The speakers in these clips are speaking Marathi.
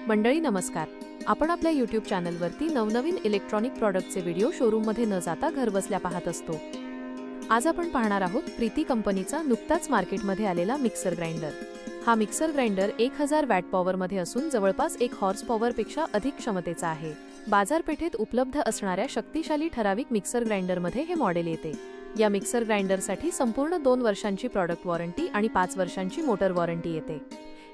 मंडळी नमस्कार. आपण आपल्या YouTube चॅनलवरती नवनवीन इलेक्ट्रॉनिक प्रॉडक्टचे व्हिडिओ शोरूममध्ये न जाता घरबसल्या पाहत असतो. आज आपण पाहणार आहोत प्रीती कंपनीचा नुकताच मार्केटमध्ये आलेला मिक्सर ग्राइंडर. हा मिक्सर ग्राइंडर 1000 वॅट पॉवरमध्ये असून जवळपास 1 हॉर्स पॉवरपेक्षा अधिक क्षमतेचा आहे. बाजारपेठेत उपलब्ध असणाऱ्या शक्तिशाली ठराविक मिक्सर ग्राइंडरमध्ये हे मॉडेल येते. या मिक्सर ग्राइंडरसाठी संपूर्ण 2 वर्षांची प्रॉडक्ट वॉरंटी आणि 5 वर्षांची मोटर वॉरंटी येते.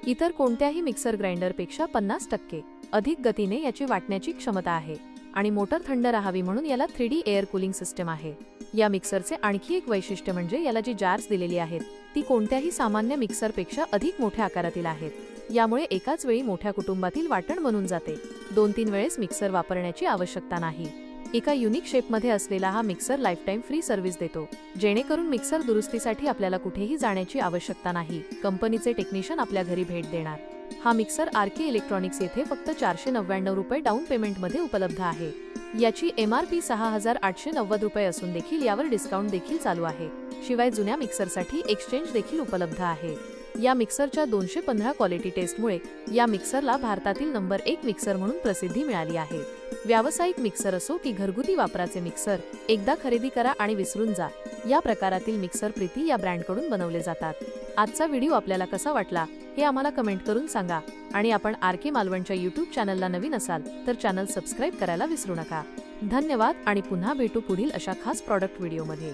इतर कोणत्याही मिक्सर ग्राइंडरपेक्षा 50% अधिक गतीने याची वाटण्याची क्षमता आहे आणि मोटर थंड राहावी म्हणून याला 3D एअर कूलिंग सिस्टम आहे. या मिक्सरचे आणखी एक वैशिष्ट्य म्हणजे याला जी जार्स दिलेली आहेत ती कोणत्याही सामान्य मिक्सरपेक्षा अधिक मोठ्या आकारातील आहेत. यामुळे एकाच वेळी मोठ्या कुटुंबातील वाटण बनून जाते. 2-3 वेळेस मिक्सर वापरण्याची आवश्यकता नाही. एका युनिक शेपमध्ये असलेला हा मिक्सर लाईफटाईम फ्री सर्व्हिस देतो, जेणेकरून मिक्सर दुरुस्तीसाठी आपल्याला कुठेही जाण्याची आवश्यकता नाही. कंपनीचे टेक्निशियन आपल्या घरी भेट देणार. हा मिक्सर आरके इलेक्ट्रॉनिक्स येथे फक्त 499 रुपये डाऊन पेमेंटमध्ये उपलब्ध आहे. याची MRP 6890 रुपये असून देखील यावर डिस्काउंट देखील चालू आहे. शिवाय जुन्या मिक्सरसाठी एक्सचेंज देखील उपलब्ध आहे. या मिक्सरच्या 215 क्वालिटी टेस्टमुळे या मिक्सरला भारतातील नंबर 1 मिक्सर म्हणून प्रसिद्धी मिळाली आहे. व्यावसायिक मिक्सर असो की घरगुती वापराचे मिक्सर, एकदा खरेदी करा आणि विसरून जा. या प्रकारातील मिक्सर प्रीती या ब्रँडकडून बनवले जातात. आजचा व्हिडिओ आपल्याला कसा वाटला हे आम्हाला कमेंट करून सांगा आणि आपण आरके मालवणच्या YouTube चॅनलला नवीन असाल तर चॅनल सबस्क्राईब करायला विसरू नका. धन्यवाद आणि पुन्हा भेटू पुढील अशा खास प्रॉडक्ट व्हिडिओमध्ये.